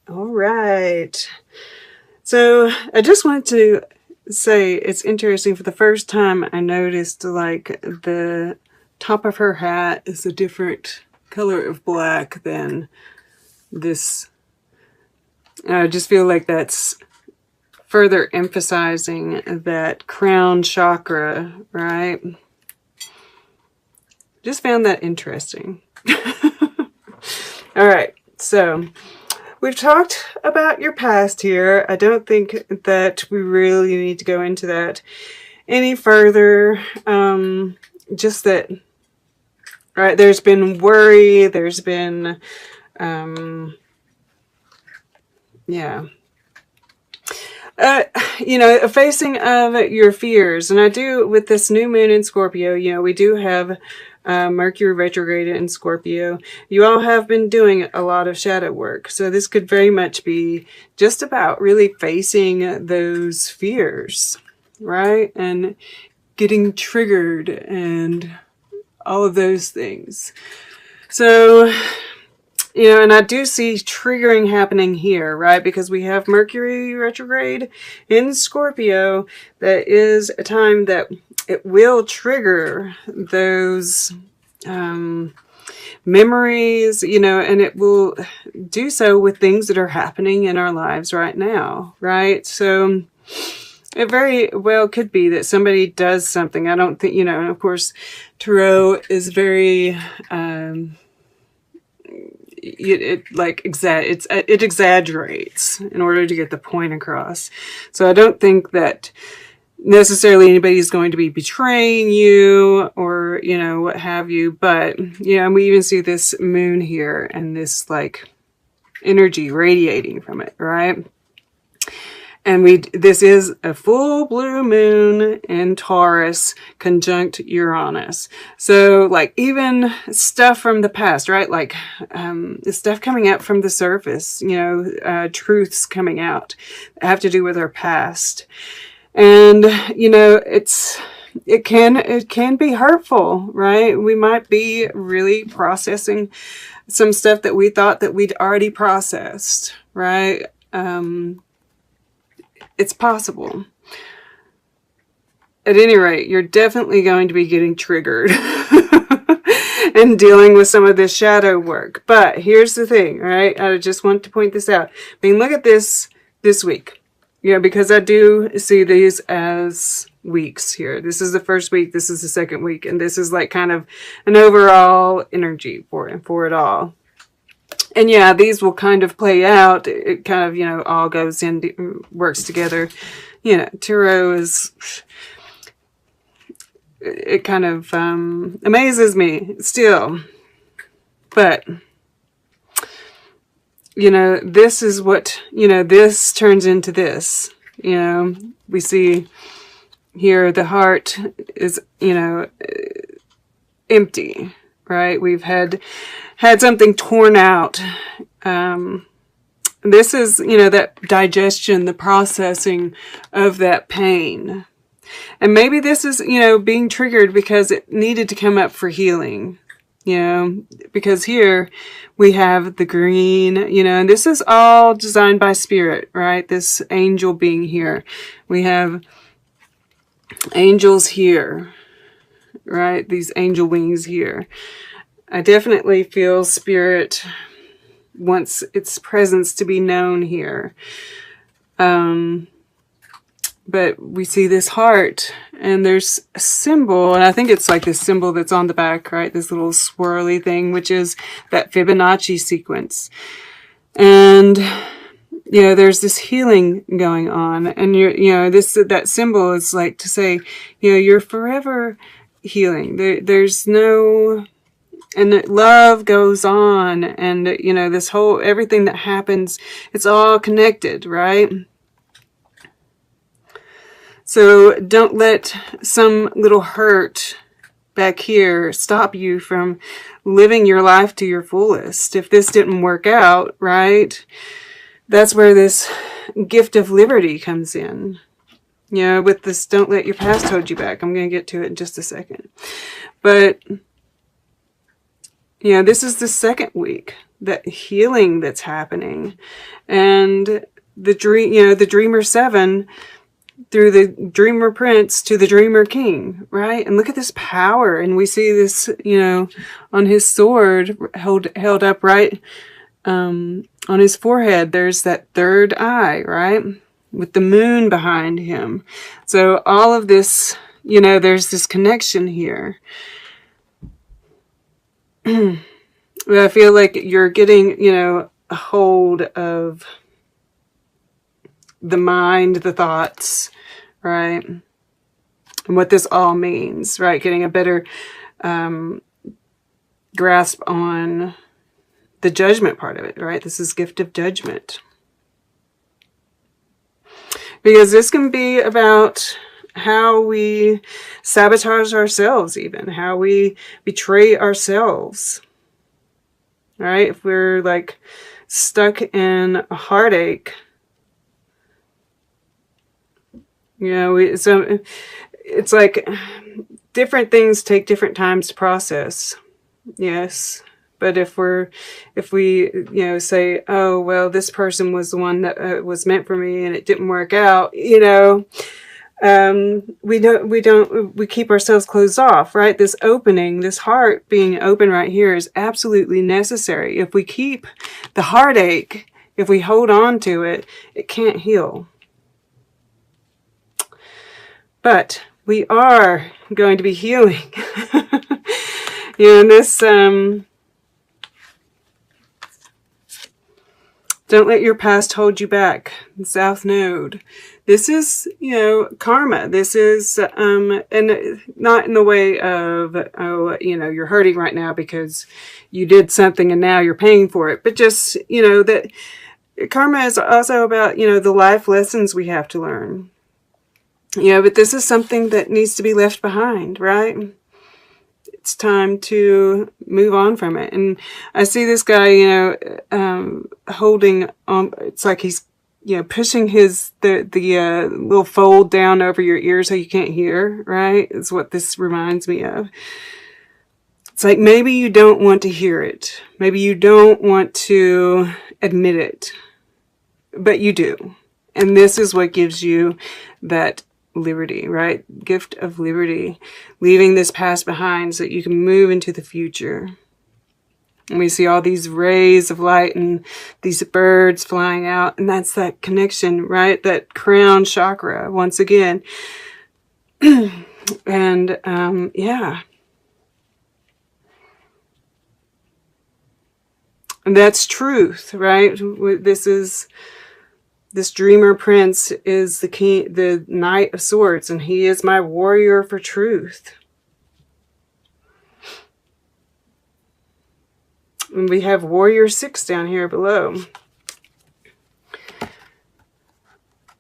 All right. So I just wanted to say it's interesting. For the first time, I noticed like the top of her hat is a different color of black than this. I just feel like that's further emphasizing that crown chakra, right? Just found that interesting. All right, so we've talked about your past here. I don't think that we really need to go into that any further. Just that, right, there's been worry, there's been, yeah. A facing of your fears. And I do, with this new moon in Scorpio, we do have Mercury retrograde in Scorpio. You all have been doing a lot of shadow work. So this could very much be just about really facing those fears, right? And getting triggered and all of those things. So, and I do see triggering happening here, right? Because we have Mercury retrograde in Scorpio. That is a time that it will trigger those memories, and it will do so with things that are happening in our lives right now, right? So it very well could be that somebody does something. I don't think, and of course, tarot is very... it exaggerates in order to get the point across. So I don't think that necessarily anybody's going to be betraying you or, what have you. But, we even see this moon here and this like energy radiating from it, right? And this is a full blue moon in Taurus conjunct Uranus. So like even stuff from the past, right? Like the stuff coming out from the surface, truths coming out that have to do with our past. And, it can be hurtful, right? We might be really processing some stuff that we thought that we'd already processed, right? It's possible. At any rate, you're definitely going to be getting triggered and dealing with some of this shadow work. But here's the thing, right? I just want to point this out. Look at this week. Because I do see these as weeks here. This is the first week, this is the second week, and this is like kind of an overall energy for it all. And yeah, these will kind of play out. It kind of, all goes in, works together. Tarot is, it kind of amazes me still. But, this is what, this turns into this. We see here the heart is, empty, right? We've had something torn out. This is, that digestion, the processing of that pain. And maybe this is, being triggered because it needed to come up for healing. Because here we have the green, and this is all designed by spirit, right? This angel being here. We have angels here, right? These angel wings here. I definitely feel spirit wants its presence to be known here. But we see this heart and there's a symbol, and I think it's like this symbol that's on the back, right? This little swirly thing, which is that Fibonacci sequence. And, there's this healing going on, and that symbol is like to say, you're forever healing. There's no... And love goes on, and, this whole, everything that happens, it's all connected, right? So don't let some little hurt back here stop you from living your life to your fullest. If this didn't work out, right, that's where this gift of liberty comes in. With this, don't let your past hold you back. I'm going to get to it in just a second. But... this is the second week. that healing that's happening. And the dream, you know, the Dreamer 7 through the Dreamer Prince to the Dreamer King, right? And look at this power. And we see this, you know, on his sword held up right on his forehead. There's that third eye, right? With the moon behind him. So all of this, you know, there's this connection here. I feel like you're getting, you know, a hold of the mind, the thoughts, right? And what this all means, right? Getting a better grasp on the judgment part of it, right? This is gift of judgment. Because this can be about how we sabotage ourselves, even how we betray ourselves, right? If we're like stuck in a heartache, you know, so it's like different things take different times to process. Yes. But if we, you know, say, oh, well, this person was the one that was meant for me and it didn't work out, you know, we keep ourselves closed off, right? This opening, this heart being open right here is absolutely necessary. If we keep the heartache, if we hold on to it, it can't heal. But we are going to be healing. You know, and this, don't let your past hold you back. South Node. This is, you know, karma. This is, and not in the way of, oh, you know, you're hurting right now because you did something and now you're paying for it. But just, you know, that karma is also about, you know, the life lessons we have to learn. You know, but this is something that needs to be left behind, right? It's time to move on from it. And I see this guy, you know, holding on. It's like he's, you know, pushing the little fold down over your ear so you can't hear, right? Is what this reminds me of. It's like maybe you don't want to hear it. Maybe you don't want to admit it. But you do. And this is what gives you that liberty, right? Gift of liberty. Leaving this past behind so that you can move into the future. And we see all these rays of light and these birds flying out. And that's that connection, right? That crown chakra, once again. And, yeah. And that's truth, right? This Dreamer Prince is the king, the Knight of Swords, and he is my warrior for truth. And we have Warrior 6 down here below.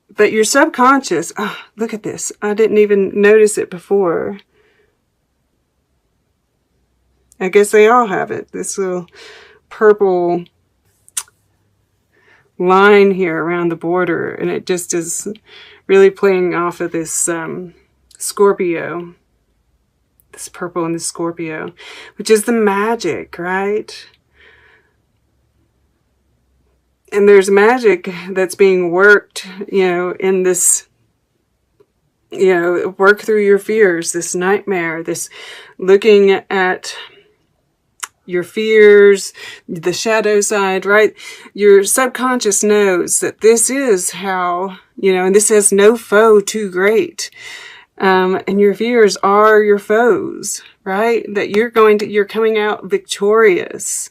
But your subconscious, oh, look at this. I didn't even notice it before. I guess they all have it. This little purple line here around the border, and it just is really playing off of this Scorpio, this purple and the Scorpio, which is the magic, right? And there's magic that's being worked, you know, in this, you know, work through your fears, this nightmare, this looking at your fears, the shadow side, right? Your subconscious knows that this is how, you know, and this has no foe too great. And your fears are your foes, right? That you're coming out victorious.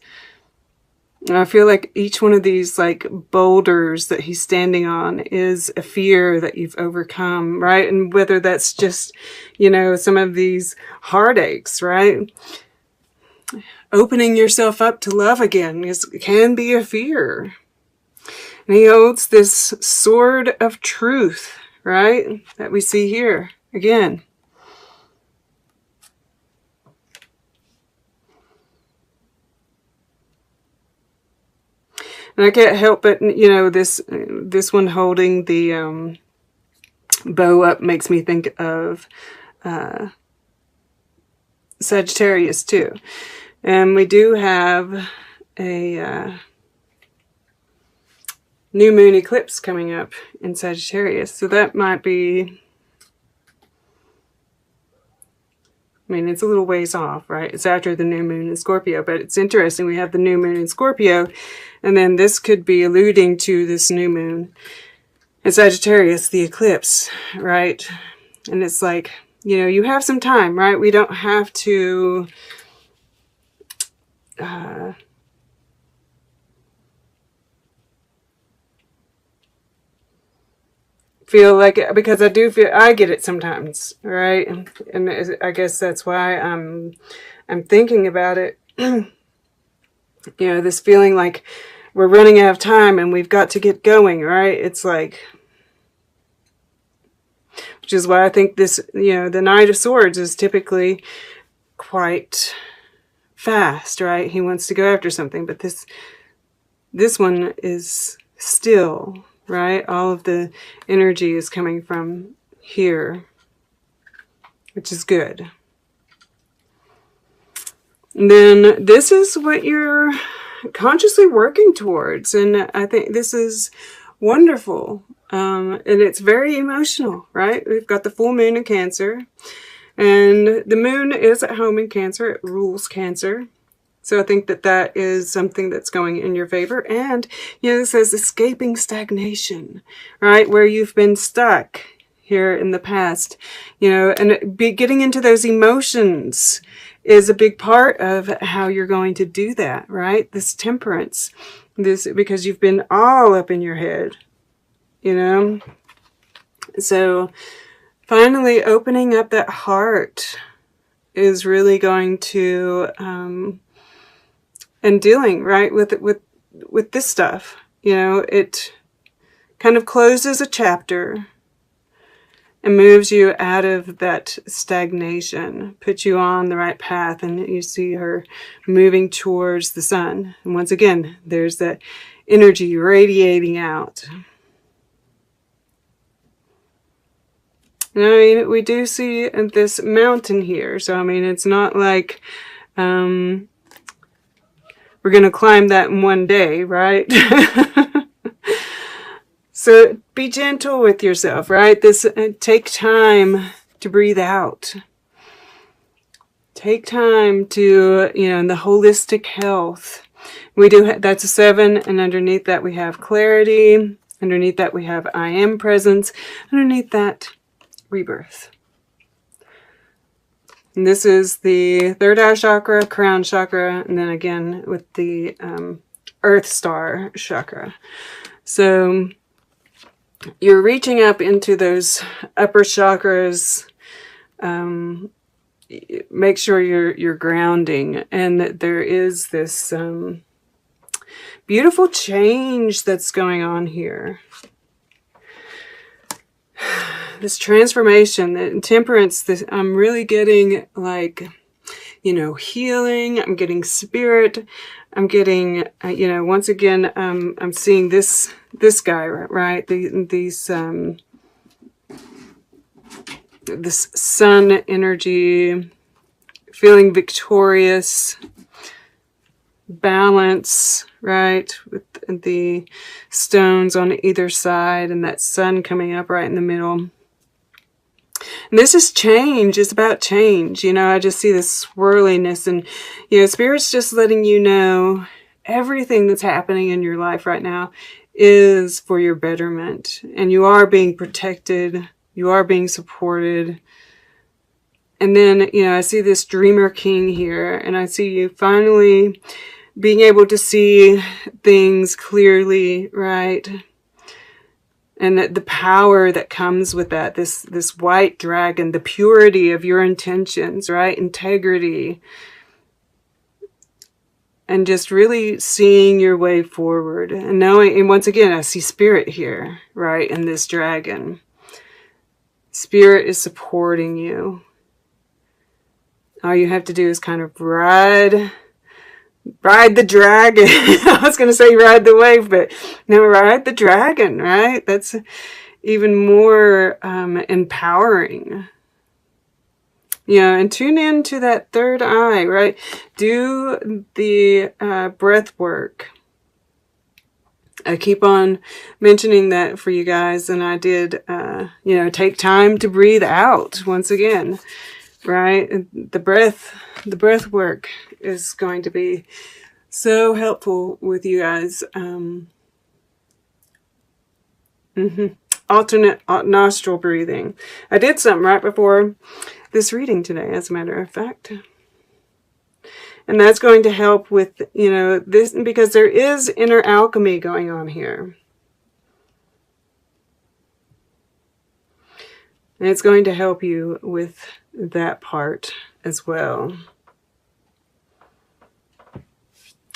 And I feel like each one of these like boulders that he's standing on is a fear that you've overcome, right? And whether that's just, you know, some of these heartaches, right? Opening yourself up to love again can be a fear. And he holds this sword of truth, right? That we see here again. And I can't help but, you know, this one holding the bow up makes me think of Sagittarius too. And we do have a new moon eclipse coming up in Sagittarius. So that might be, I mean, it's a little ways off, right? It's after the new moon in Scorpio, but it's interesting. We have the new moon in Scorpio, and then this could be alluding to this new moon in Sagittarius, the eclipse, right? And it's like, you know, you have some time, right? We don't have to feel like it, because I do feel, I get it sometimes, right? And I guess that's why I'm thinking about it. You know, this feeling like we're running out of time and we've got to get going, right? It's like, which is why I think this, you know, the Knight of Swords is typically quite fast, right? He wants to go after something, but this one is still, right? All of the energy is coming from here, which is good. And then this is what you're consciously working towards, and I think this is wonderful. And it's very emotional, right? We've got the full moon in Cancer, and the moon is at home in Cancer. It rules Cancer. So I think that that is something that's going in your favor. And, you know, it says escaping stagnation, right? Where you've been stuck here in the past, you know, and getting into those emotions is a big part of how you're going to do that, right? This temperance, this, because you've been all up in your head, you know? So finally opening up that heart is really going to, and dealing, right, with this stuff. You know, it kind of closes a chapter and moves you out of that stagnation, puts you on the right path, and you see her moving towards the sun. And once again, there's that energy radiating out. And I mean, we do see this mountain here, so I mean, it's not like we're going to climb that in one day, right? So be gentle with yourself, right? Take time to breathe out. Take time to, you know, in the holistic health. We do, that's a 7, and underneath that we have clarity. Underneath that we have I am presence. Underneath that, rebirth. And this is the third eye chakra, crown chakra, and then again with the earth star chakra. So you're reaching up into those upper chakras. Make sure you're grounding, and that there is this beautiful change that's going on here. This transformation, the temperance, I'm really getting like, you know, healing. I'm getting spirit. I'm getting, you know, once again, I'm seeing this guy, right? This sun energy, feeling victorious, balance, right? With the stones on either side and that sun coming up right in the middle. And this is change. It's about change. You know, I just see this swirliness, and, you know, Spirit's just letting you know everything that's happening in your life right now is for your betterment. And you are being protected. You are being supported. And then, you know, I see this Dreamer King here, and I see you finally being able to see things clearly, right? And the power that comes with that, this white dragon, the purity of your intentions, right? Integrity. And just really seeing your way forward. And knowing, and once again, I see spirit here, right? In this dragon. Spirit is supporting you. All you have to do is kind of ride the dragon. I was going to say ride the wave, but no, ride the dragon, right? That's even more empowering. Yeah, and tune in to that third eye, right? Do the breath work. I keep on mentioning that for you guys, and I did, you know, take time to breathe out once again, right? The breath work is going to be so helpful with you guys. Alternate nostril breathing. I did something right before this reading today, as a matter of fact. And that's going to help with, you know, this, because there is inner alchemy going on here. And it's going to help you with that part as well.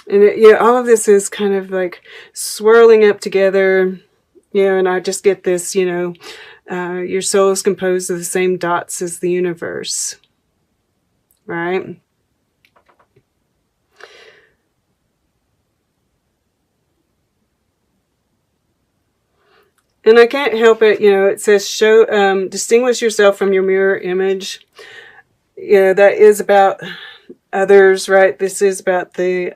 And yeah, all of this is kind of like swirling up together, you know, and I just get this, you know, your soul is composed of the same dots as the universe, right? And I can't help it, you know, it says distinguish yourself from your mirror image. You know, that is about others, right? This is about the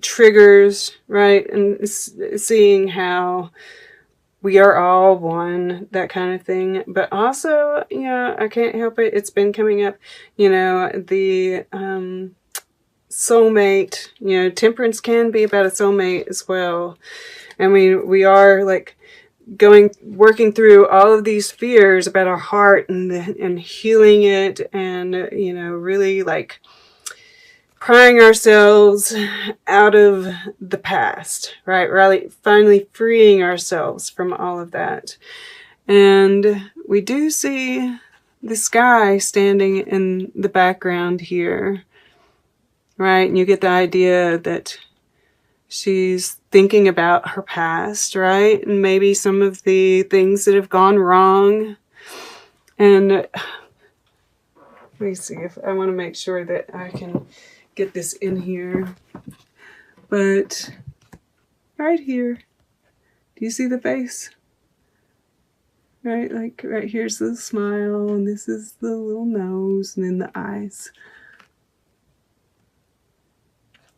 triggers, right? And seeing how we are all one, that kind of thing. But also, you know, I can't help it, it's been coming up, you know, the soulmate, you know, temperance can be about a soulmate as well. I mean, we are like working through all of these fears about our heart and healing it, and, you know, really like prying ourselves out of the past, right? Really finally freeing ourselves from all of that. And we do see the sky standing in the background here, right? And you get the idea that she's thinking about her past, right? And maybe some of the things that have gone wrong. And let me see if I want to make sure that I can get this in here. But right here, do you see the face? Right, like right here's the smile, and this is the little nose, and then the eyes.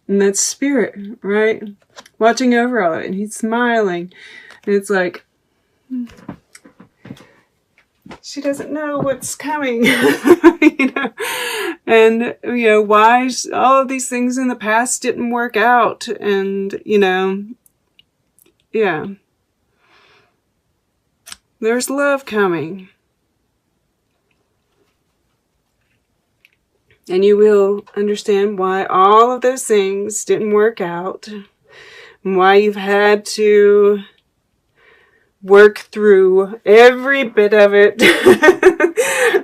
And that's spirit, right? Watching over all of it, and he's smiling. And it's like, she doesn't know what's coming, you know? And, you know, why all of these things in the past didn't work out. And, you know, yeah. There's love coming. And you will understand why all of those things didn't work out. And why you've had to work through every bit of it.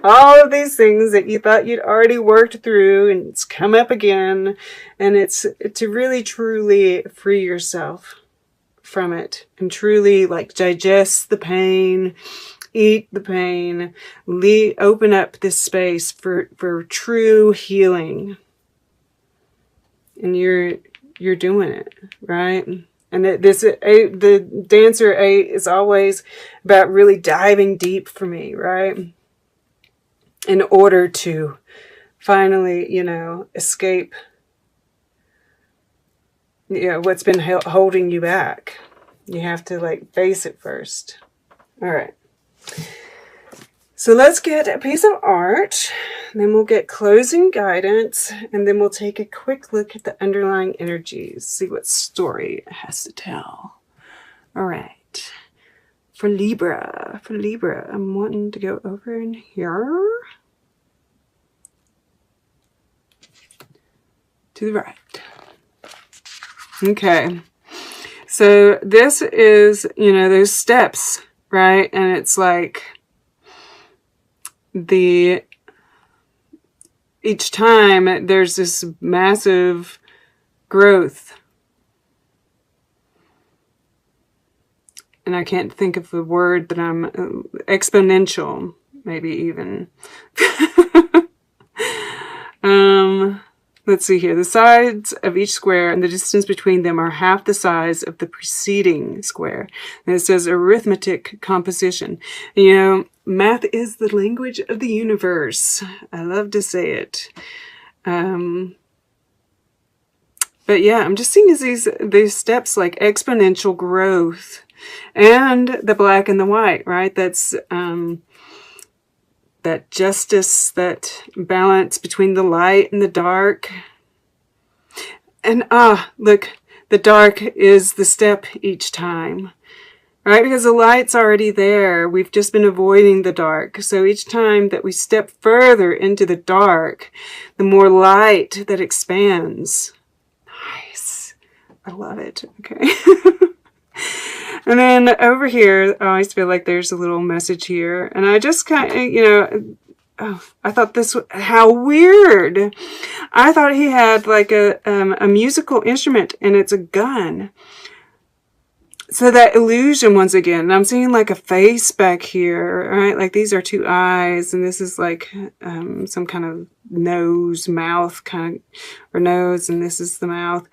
All of these things that you thought you'd already worked through, and it's come up again. And it's to really truly free yourself from it. And truly like digest the pain. Eat the pain, open up this space for true healing. And you're doing it, right? And the Dancer 8 is always about really diving deep for me, right? In order to finally, you know, escape, you know, what's been holding you back. You have to like face it first. All right. So let's get a piece of art, then we'll get closing guidance, and then we'll take a quick look at the underlying energies, see what story it has to tell. All right. For Libra, I'm wanting to go over in here to the right. Okay. So this is, you know, those steps, right? And it's like each time there's this massive growth. And I can't think of the word that I'm, exponential, maybe even. Let's see here. The sides of each square and the distance between them are half the size of the preceding square. And it says arithmetic composition. And, you know, math is the language of the universe. I love to say it. But yeah, I'm just seeing these steps like exponential growth, and the black and the white, right? That's that justice, that balance between the light and the dark. And look, the dark is the step each time, right? Because the light's already there. We've just been avoiding the dark. So each time that we step further into the dark, the more light that expands. Nice. I love it. Okay. And then over here, I always feel like there's a little message here. And I just kind of, you know, I thought this, how weird. I thought he had like a musical instrument, and it's a gun. So that illusion once again. And I'm seeing like a face back here, right? Like these are two eyes, and this is like some kind of nose, mouth kind of, or nose, and this is the mouth.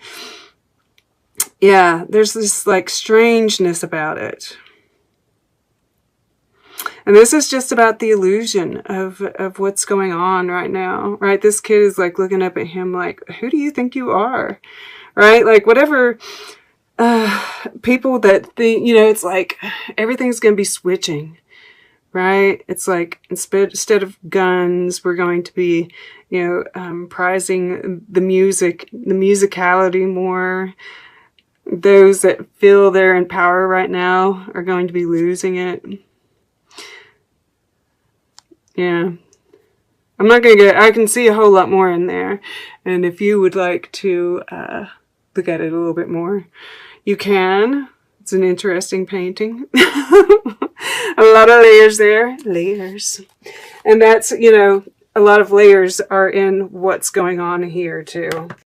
Yeah, there's this like strangeness about it. And this is just about the illusion of what's going on right now, right? This kid is like looking up at him like, who do you think you are? Right? Like whatever people that think, you know, it's like everything's going to be switching, right? It's like instead of guns, we're going to be, you know, prizing the music, the musicality more. Those that feel they're in power right now are going to be losing it. Yeah. I'm not going to get, I can see a whole lot more in there. And if you would like to look at it a little bit more, you can. It's an interesting painting. A lot of layers there. Layers. And that's, you know, a lot of layers are in what's going on here too.